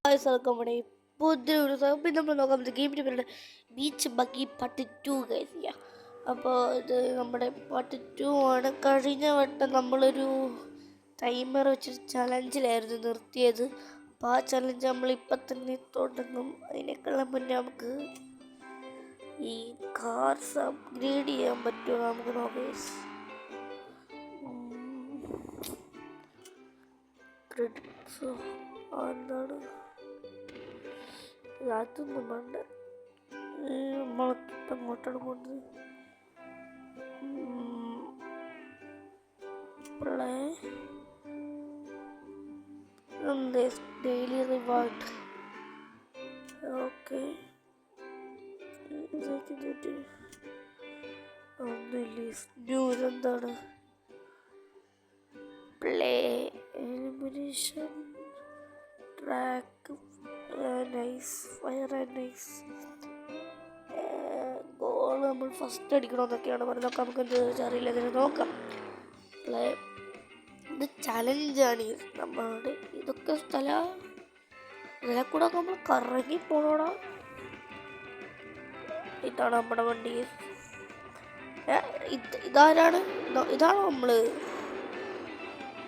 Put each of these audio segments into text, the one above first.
നമ്മുടെ പുതിയൊരു പിന്നെ നമ്മൾ നോക്കാൻ പറ്റുന്ന ഗെയിമിൻ്റെ പേരുടെ ബീച്ച് ബഗ്ഗി പാർട്ട് 2 ഗൈസ്. അപ്പോൾ ഇത് നമ്മുടെ പാർട്ട് 2 ആണ്. കഴിഞ്ഞ വട്ടം നമ്മളൊരു ടൈമർ വെച്ചൊരു ചലഞ്ചിലായിരുന്നു നിർത്തിയത്. അപ്പോൾ ആ ചലഞ്ച് നമ്മളിപ്പം തന്നെ തുടങ്ങും. അതിനേക്കാളും മുന്നേ നമുക്ക് ഈ കാർസ് അപ്ഗ്രേഡ് ചെയ്യാൻ പറ്റുമോ നമുക്ക് നോക്കാം. ക്രെഡിറ്റ്സ് എന്താണ് അതൊന്നും വേണ്ട. നമ്മളൊക്കെ അങ്ങോട്ടാണ് പോകുന്നത്. Daily reward. ഓക്കെ, ന്യൂസ് എന്താണ്? Play elimination track nice fire and nice goal നമ്മൾ ഫസ്റ്റ് അടിക്കണമെന്നൊക്കെയാണ് പറഞ്ഞത്. നോക്കാം, നമുക്ക് എന്ത് അറിയില്ല, അതിന് നോക്കാം. പ്ലേ ഇത് ചലഞ്ചാണ്. നമ്മളുടെ ഇതൊക്കെ ഇതിലെ കൂടെ നമ്മൾ കറങ്ങി പോണോടാ. ഇതാണ് നമ്മുടെ വണ്ടി. ഇതാരാണ്? ഇതാണോ നമ്മള്?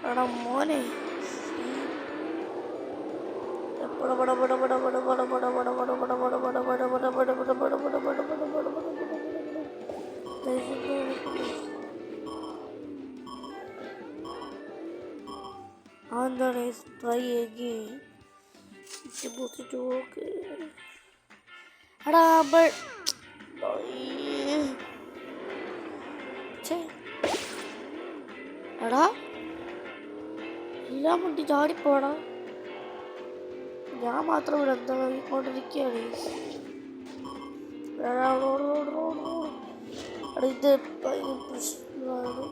ആടാ മോനെ, എന്താണ് ട്രൈ again. എടാ എടാ എല്ലാം വണ്ടി ചാടിപ്പോടാ. ഞാൻ മാത്രം ഇവിടെ എന്താ കൊണ്ടിരിക്കുകയാണ്. ഇത് പ്രശ്നമാണ്.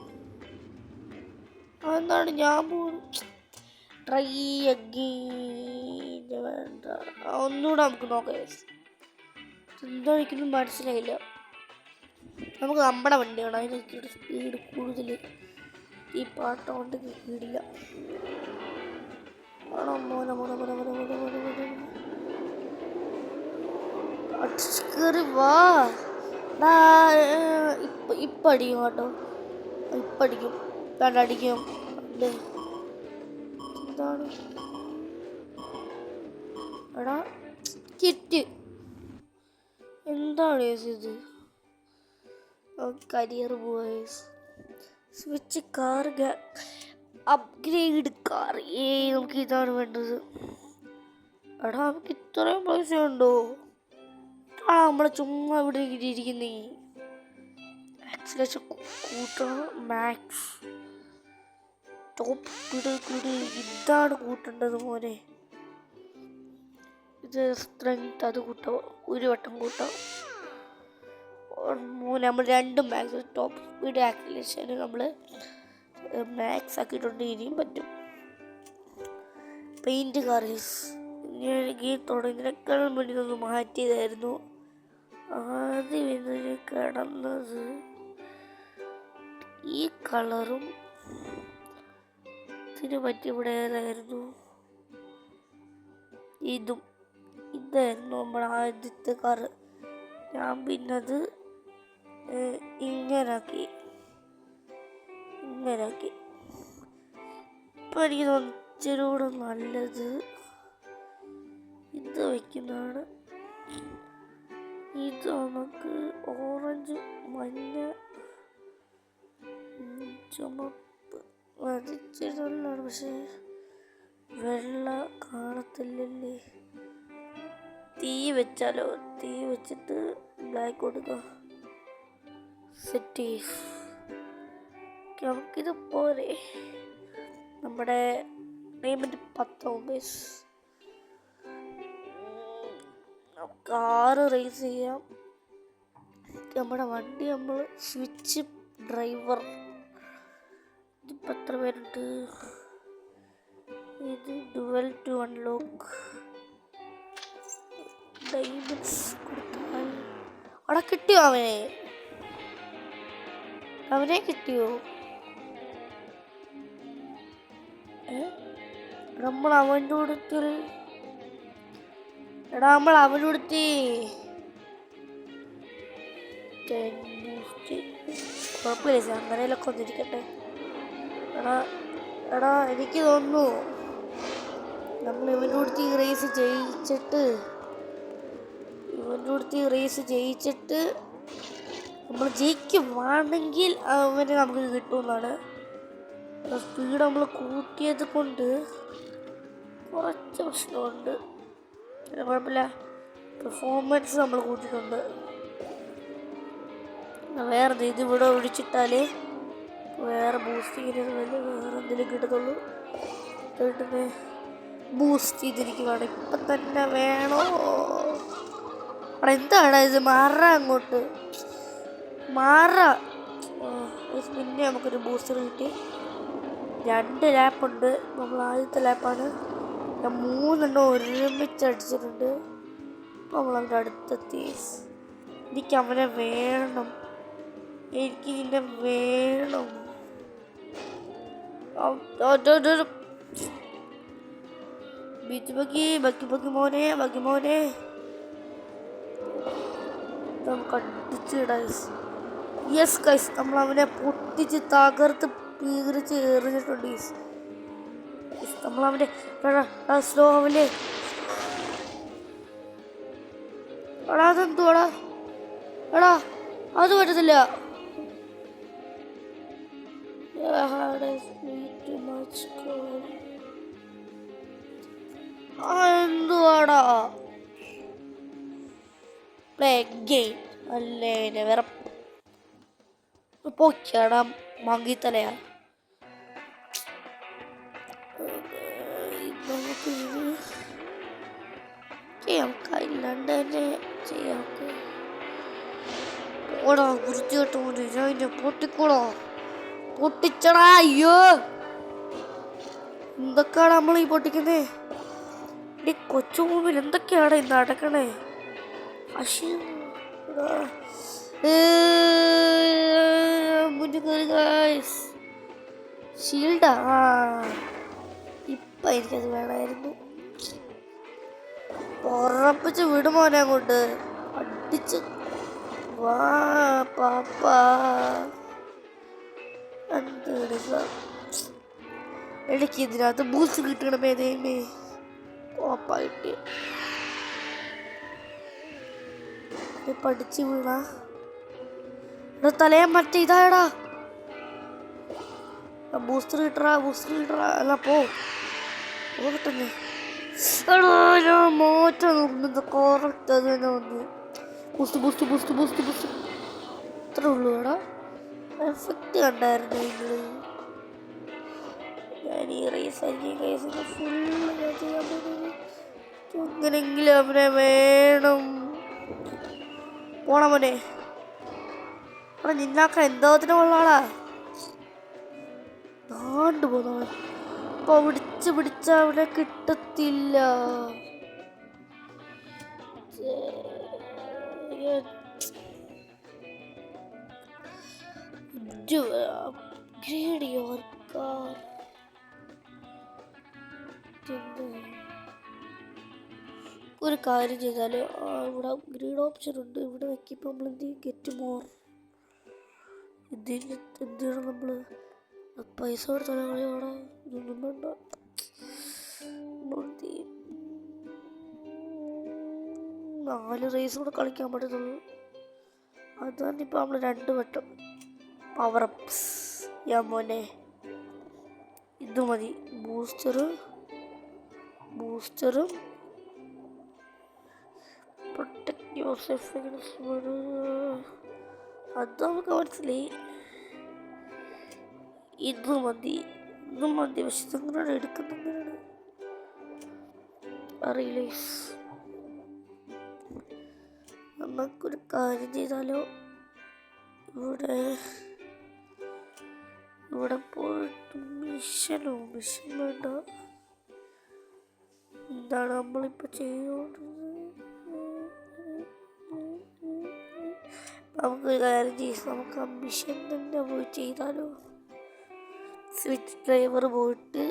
അതെന്താണ് ഞാൻ പോകും? Try again. വേണ്ട, ഒന്നുകൂടെ നമുക്ക് നോക്കാം. എന്താ എനിക്കൊന്നും മനസ്സിലായില്ല. നമുക്ക് നമ്മുടെ വണ്ടിയാണ്, അതിനൊക്കെ സ്പീഡ് കൂടുതൽ. ഈ പാട്ടോണ്ട് സ്പീഡില്ല. ആണോ മോനെ മോനെ മോനെ മോനെ മോനെ മോനെ മോനെ കയറി വാ. ഇപ്പം അടിക്കും കേട്ടോ, ഇപ്പം അടിക്കും. വേണ്ട, അടിക്കും. എന്താണ് എടാ കിറ്റ്? എന്താണ് ഇത്? Career boys switch car upgrade car. നമുക്ക് ഇതാണ് വേണ്ടത്. എടാ നമുക്ക് ഇത്രയും പൈസ ഉണ്ടോ? നമ്മളെ ചുമ്മാ ഇവിടെ ഇരിക്കുന്നേ. ആക്സിലേഷൻ കൂട്ടണം. മാക്സ് ടോപ്പ് കൂട്. ഇതാണ് കൂട്ടേണ്ടത് മോനെ. ഇത് സ്ട്രെങ്ത് അത് കൂട്ടാം, ഒരു വട്ടം കൂട്ടാം. നമ്മൾ രണ്ടും മാക്സ്. ടോപ്പ് സ്പീഡ് ആക്സിലേഷൻ നമ്മൾ മാക്സ് ആക്കിയിട്ടുണ്ട്. ഇനിയും പറ്റും. പെയിൻറ് കാറീസ് ഗെയിം തുടങ്ങിയതിനേക്കാളും വേണ്ടി ഒന്ന് മാറ്റിയതായിരുന്നു. ആദ്യം ഇതിന് കിടന്നത് ഈ കളറും ഇതിന് പറ്റി ഇവിടെ ഏതായിരുന്നു? ഇതായിരുന്നു നമ്മുടെ ആദ്യത്തെ കാറ്. ഞാൻ പിന്നത് ഇങ്ങനാക്കി. ഇപ്പം എനിക്ക് ഇച്ചിരൂടെ നല്ലത് ഇത് വയ്ക്കുന്നതാണ്. ഇത് നമുക്ക് ഓറഞ്ച്, മഞ്ഞ, ചുമപ്പ് ഇച്ചിരി നല്ലതാണ്. പക്ഷേ വെള്ള കാണത്തില്ലല്ലേ. തീ വെച്ചാലോ? തീ വെച്ചിട്ട് ബ്ലാക്ക് കൊടുക്കാം. സെറ്റ്. നമുക്കിത് പോരെ. നമ്മുടെ പേയ്മെൻറ്റ് 10 കാറ് റേസ് ചെയ്യാം. നമ്മുടെ വണ്ടി നമ്മൾ സ്വിച്ച് ഡ്രൈവർ. ഇതിപ്പോൾ എത്ര പേരുണ്ട്? ഇത് ഡുവൽ ടു അൺലോക്ക്. ഡയമണ്ട്സ് കൊടുത്താൽ അവിടെ കിട്ടിയോ? അവനെ കിട്ടിയോ? നമ്മൾ അവൻ്റെ കൂടത്തിൽ എടാ നമ്മൾ അവനോടുത്തി കുഴപ്പമില്ല, അങ്ങനെയൊക്കെ ഒന്നിരിക്കട്ടെ. എടാ എടാ എനിക്ക് തോന്നുന്നു നമ്മൾ ഇവൻ്റെ അടുത്ത് ഈ റേസ് ജയിച്ചിട്ട് നമ്മൾ ജയിക്കുവാണെങ്കിൽ അവന് നമുക്ക് കിട്ടുമെന്നാണ്. സ്പീഡ് നമ്മൾ കൂട്ടിയത് കൊണ്ട് കുറച്ച് പ്രശ്നമുണ്ട്. കുഴപ്പമില്ല, പെർഫോമൻസ് നമ്മൾ കൂട്ടിയിട്ടുണ്ട്. വേറെ ഇത് ഇവിടെ ഒഴിച്ചിട്ടാൽ വേറെ ബൂസ്റ്റിങ്ങിന് വേറെ എന്തെങ്കിലും കിട്ടത്തുള്ളൂ. കിട്ടുന്നത് ബൂസ്റ്റ് ചെയ്തിരിക്കുവാണ്. ഇപ്പം തന്നെ വേണോ? അവിടെ എന്താണ് ഇത്? അങ്ങോട്ട് പിന്നെ നമുക്കൊരു ബൂസ്റ്റർ കിട്ടി. 2 ലാപ്പുണ്ട്. നമ്മൾ ആദ്യത്തെ ലാപ്പാണ്. ഞാൻ 3 എണ്ണം ഒരുമിച്ച് അടിച്ചിട്ടുണ്ട്. നമ്മളതിൻ്റെ അടുത്തെത്തി. എനിക്ക് അവനെ വേണം. എനിക്ക് നിന്നെ വേണം. ബക്കി മോനെ നമുക്ക് അടിച്ചിടാം. യെസ് ഗൈസ്, നമ്മൾ അവനെ പൊട്ടിച്ച് തകർത്ത് പീറിച്ച് എറിഞ്ഞിട്ടുണ്ട്. നമ്മൾ അവൻ്റെ സ്ലോ ആവില്ലേ? എടാ അതെന്തുവാടാ? എടാ അത് പറ്റത്തില്ല. എന്തുവാടാ? പ്ലേ ഗെയിം അല്ലേ? വേറെ പോക്കാടാ മങ്കിത്തലയാ. നമുക്കില്ലാണ്ട് തന്നെ ചെയ്യാം. ഓടാ വൃത്തിയോട്ട് പോലെ ഞാൻ പൊട്ടിക്കോളോ പൊട്ടിച്ചടാ. അയ്യോ എന്തൊക്കെയാണ് നമ്മൾ ഈ പൊട്ടിക്കുന്നേ? ഈ കൊച്ചു മുമ്പിൽ എന്തൊക്കെയാണ് ഇന്ന് നടക്കണേ? ഷീൽഡാ. ഇപ്പം എനിക്കത് വേണമായിരുന്നു. ഉറപ്പിച്ച് വിടുമോനെ അങ്ങോട്ട് അടിച്ച് വാ പാപ്പാ. എനിക്ക് ഇതിനകത്ത് ബൂസ്റ്റ് കിട്ടണമേ ദൈവമേ. കോപ്പാ കിട്ടി. പഠിച്ച് വീണ തലയെ മറ്റേ ഇതായടാ. ബൂസ്റ്റർ കിട്ടറാ അല്ല പോട്ടെ. ഞാൻ മാറ്റാൻ നോക്കുന്നത് കറക്റ്റ് അത് തന്നെ വന്നു. ബൂസ്റ്റ് ഇത്രേ ഉള്ളൂ. എടാ എഫക്റ്റ് കണ്ടായിരുന്നു നിങ്ങള്? ഞാൻ ഈ റേസിന് ഫുള്ള് ഞാൻ ചെയ്യാൻ പോകുന്നത്. എങ്ങനെങ്കിലും അവനെ വേണം. പോണ മോനെ. അവിടെ നിന്നാക്ക എന്തോത്തിന് കൊള്ളാടാ. താണ്ട് പോന്നവൻ അപ്പൊ പിടിച്ച അവനെ കിട്ടത്തില്ല. upgrade your car. ഒരു കാര്യം ചെയ്താൽ ഇവിടെ അപ്ഗ്രേഡ് ഓപ്ഷൻ ഉണ്ട്. ഇവിടെ വെക്കുമ്പോൾ നമ്മൾ എന്ത് ചെയ്യും? Get more. ഇതിന് എന്താണ് നമ്മൾ പൈസ കൊടുത്താൽ കളിയോടെ ഇതൊന്നും വേണ്ട. 4 റേസ് കൂടെ കളിക്കാൻ പറ്റത്തുള്ളൂ. അതാണ് ഇപ്പോൾ നമ്മൾ 2 വട്ടം പവറപ്സ്. ഞാൻ മോനെ ഇത് മതി. ബൂസ്റ്ററും പ്രൊട്ടക്ട് യുവർ സെൽഫ് അത് നമുക്ക് മനസ്സിലായി. ഇത് മതി. പക്ഷെ ഇതെങ്ങനെയാണ് എടുക്കുന്നത് അറിയില്ല. നമുക്കൊരു കാര്യം ചെയ്താലോ? ഇവിടെ പോയിട്ട് മിഷൻ വേണ്ട. എന്താണ് നമ്മളിപ്പോൾ ചെയ്തുകൊണ്ടിരുന്നത്? നമുക്കൊരു കാര്യം ചെയ്ത് നമുക്ക് ആ മിഷൻ തന്നെ പോയി ചെയ്താലോ? സ്വിച്ച് ഡ്രൈവർ പോയിട്ട്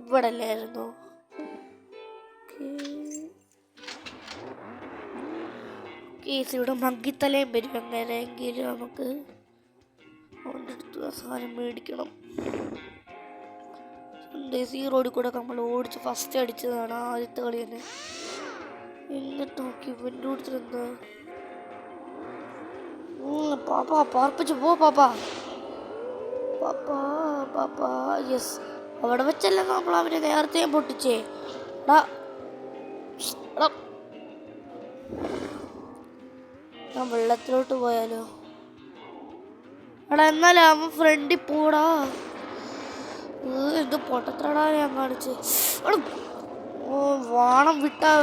ഇവിടെ അല്ലായിരുന്നു. കേസ് ഇവിടെ മങ്കിത്തലയും വരും. എങ്ങനെയെങ്കിലും നമുക്ക് അവൻ്റെ അടുത്ത് സാധനം മേടിക്കണം. ഈ റോഡിൽ കൂടെ നമ്മൾ ഓടിച്ച് ഫസ്റ്റ് അടിച്ചതാണ് ആദ്യത്തെ കളി തന്നെ. എന്നിട്ട് നോക്കി ഇവൻ്റെ കൂട്ടത്തിലെന്താ പാപ്പാ പാർപ്പിച്ചു പോ പാപ്പാ പാപ്പാ പാപ്പാ. യെസ്, അവിടെ വെച്ചല്ല നമ്മൾ അവനെ നേരത്തെ പൊട്ടിച്ചേ. ഞാൻ വെള്ളത്തിലോട്ട് പോയാലോ? എടാ എന്നാലും അവൻ ഫ്രണ്ടിൽ പോടാ. എന്ത് പൊട്ടത്തടാ ഞാൻ കാണിച്ച്. വാണം വിട്ടാ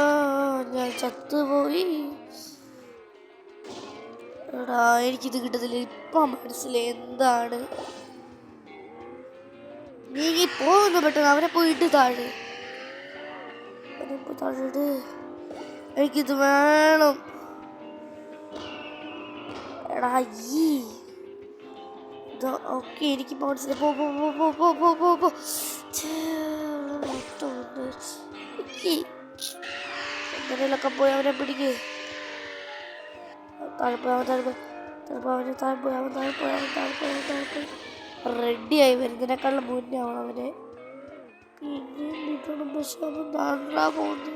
ഞാൻ ചത്തുപോയി. എടാ എനിക്കിത് കിട്ടത്തില്ല. ഇപ്പം മനസ്സിലായി എന്താണ്. നീ പോകുന്നു പെട്ടെന്ന്. അവനെ പോയിട്ട് താഴെ താഴെ. എനിക്കിത് വേണം. എടാ ഓക്കെ എനിക്ക് മനസ്സിലായി. പോ എങ്ങനെയൊക്കെ പോയി അവനെ പിടിക്ക്. റെഡിയായി വരുന്നതിനേക്കാളും മുന്നേ ആവണം അവനെ. പിന്നെ പക്ഷെ അവൻ താണ്ടാ പോകുന്നു.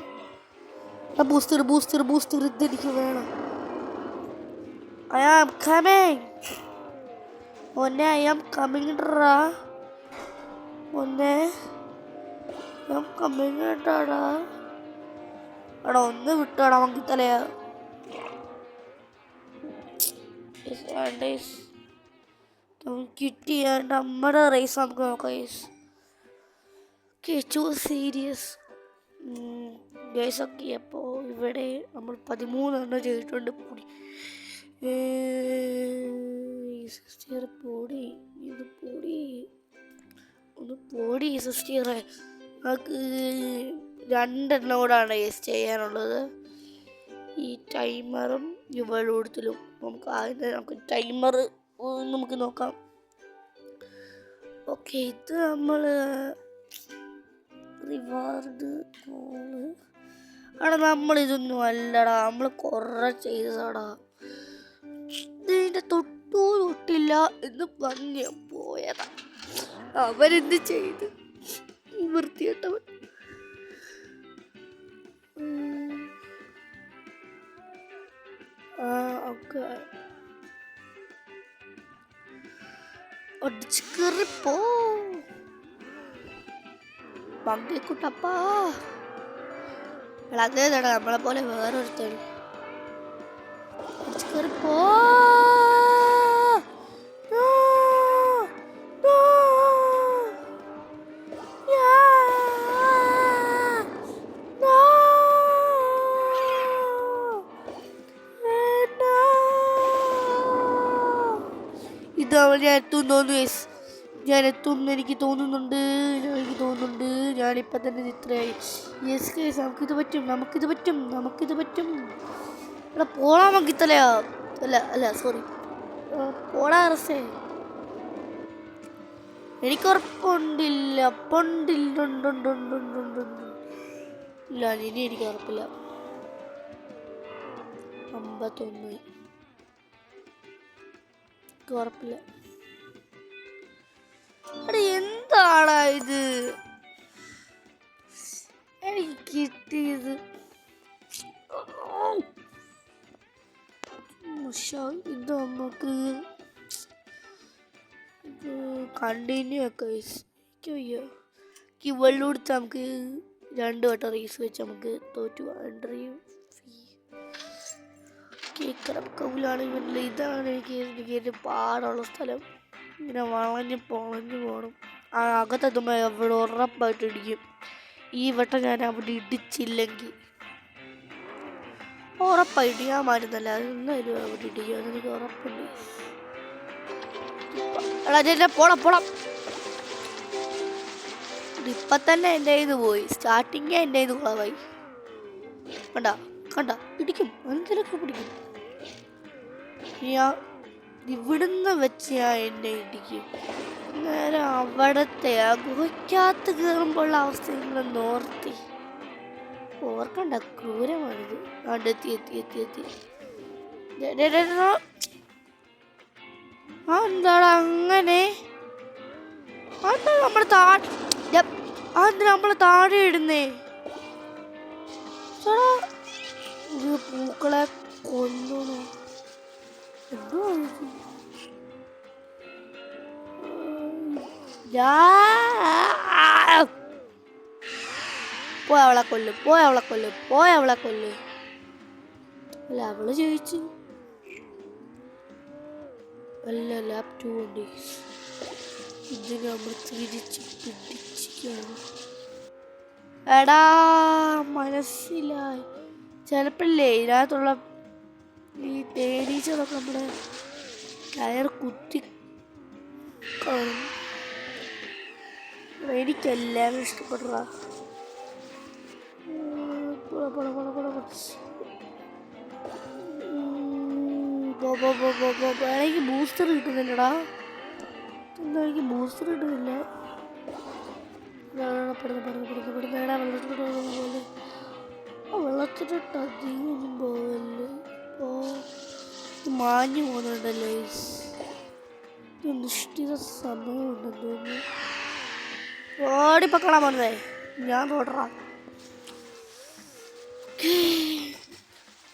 ബൂസ്റ്റർ ഇതെനിക്ക് വേണം. I am coming. മോനെ I am coming ടാ. മോനെ I am coming ടാടാ. എടാ ഒന്ന് വിട്ടാടാ മങ്കിത്തലയാ. കിട്ടി. നമ്മുടെ റേസ് നമുക്ക് നോക്കാം. സീരിയസ് ഗൈസൊക്കെ. അപ്പോൾ ഇവിടെ നമ്മൾ 13 ചെയ്തിട്ടുണ്ട്. പൊടി ഇത് പൊടി സിസ്റ്ററെ. നമുക്ക് 2 കൂടാണ് ചെയ്യാനുള്ളത്. ഈ ടൈമറും ഇവളൂടത്തിലും നമുക്ക് ആദ്യം നമുക്ക് ടൈമർ നമുക്ക് നോക്കാം. ഓക്കെ, ഇത് നമ്മൾ റിവാർഡ് ആടാ. നമ്മളിതൊന്നും അല്ലടാ, നമ്മൾ കുറേ ചെയ്തതാടാ. ഇതിൻ്റെ തൊട്ടില്ല എന്ന് പറഞ്ഞ് പോയതാ. അവരെന്ത് ചെയ്ത് വൃത്തികെട്ടവൻ. ഓക്കെ ഒടിച്ച് കയറിപ്പോ പങ്കിക്കുട്ടപ്പാ. അതേതാടാ നമ്മളെ പോലെ വേറൊരുത്തരും. ഒടിച്ച് കയറിപ്പോ. ഞാൻ എത്തുമെന്ന് എനിക്ക് തോന്നുന്നുണ്ട്. ഞാനിപ്പോൾ തന്നെ ഇത്രയായി. യെസ് കേസ്, നമുക്കിത് പറ്റും. എടാ പോടാ മങ്കിത്തലയാ. അല്ല സോറി, പോടാ റസേ. എനിക്ക് ഉറപ്പുണ്ടില്ല. ഇല്ല ഇനി എനിക്ക് ഉറപ്പില്ല. 51 ഉറപ്പില്ല. എടാ എന്താടാ ഇത് എനിക്ക് കിട്ടിയത്? ഇത് നമുക്ക് കണ്ടിന്യൂ ഒക്കെ വെള്ളമെടുത്ത് നമുക്ക് 2 വട്ടം റേസ് വെച്ച് നമുക്ക് തോറ്റു. എൻട്രി കൗലാണ് ഇവരിൽ. ഇതാണ് എനിക്ക് പാടുള്ള സ്ഥലം. ഇങ്ങനെ വളഞ്ഞ് പോകണം. അകത്തെത്തുമ്പോൾ അവിടെ ഉറപ്പായിട്ട് ഇടിക്കും. ഈ വട്ടം ഞാൻ അവിടെ ഇടിച്ചില്ലെങ്കിൽ ഉറപ്പായിട്ട് ഞാൻ മാറ്റുന്നല്ല. അതെന്തായാലും അവിടെ ഇടിക്കും, അതെനിക്ക് ഉറപ്പുണ്ട്. എടാ പോടാം. ഇപ്പം തന്നെ എൻ്റെ കയ്യിൽ നിന്ന് പോയി. സ്റ്റാർട്ടിങ്ങേ എൻ്റെ കയ്യിൽ നിന്ന് കുളവായി. കണ്ട ഇടിക്കും, എന്തിനൊക്കെ പിടിക്കും. ഇവിടുന്ന് വെച്ച് ഞാൻ എന്നെ ഇടിക്കും. നേരെ അവിടത്തെ ആ ഗുഹയ്ക്കകത്ത് കയറുമ്പോഴുള്ള അവസ്ഥ നിങ്ങളൊന്ന് ഓർക്കണ്ട, ക്രൂരമാണിത്. എത്തി എത്തി എത്തി എത്തി. എന്താണ് അങ്ങനെ? നമ്മള് താഴെ ഇടുന്നേ? പൂക്കളെ കൊല്ലണോ? എന്തോ പോയവളെ കൊല്ല്, പോയവളെ കൊല്ല്, പോയവളെ കൊല്ല്. അല്ല, അവള് ജയിച്ചു. അല്ല, ലാപ് 2 ഉണ്ട്. ഇത് നമ്മൾ തിരിച്ച് പിടിച്ചിരിക്കുകയാണ്. എടാ, മനസ്സിലായി. ചിലപ്പോഴേ ഇതിനകത്തുള്ള ഈ തേനീച്ചതൊക്കെ നമ്മുടെ കയർ കുത്തി കാണും. എനിക്കെല്ലാം ഇഷ്ടപ്പെടാ. എനിക്ക് ബൂസ്റ്റർ കിട്ടുന്നില്ലടാ. എന്താ എനിക്ക് ബൂസ്റ്റർ കിട്ടുന്നില്ല? വെള്ളത്തിലിട്ട് അധികം പോവല്ലേ? മാഞ്ഞു പോകുന്നുണ്ടല്ലേ? നിശ്ചിത സമയമുണ്ടെന്ന് തോന്നുന്നു. ഓടിപ്പക്കളാ പറഞ്ഞേ, ഞാൻ തോട്ടറാ.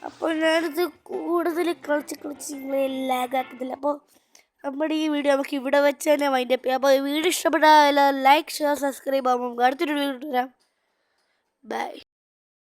അപ്പോൾ ഞാനിത് കൂടുതൽ കളിച്ച് നിങ്ങളെ ലാഗാക്കുന്നില്ല. അപ്പോൾ നമ്മുടെ ഈ വീഡിയോ നമുക്ക് ഇവിടെ വെച്ച് തന്നെ വൈൻഡപ്പ് ചെയ്യാം. അപ്പോൾ ഈ വീഡിയോ ഇഷ്ടപ്പെട്ടാൽ ലൈക്ക്, ഷെയർ, സബ്സ്ക്രൈബ് ആകുമ്പോൾ അടുത്തൊരു വീഡിയോ വരാം. ബൈ.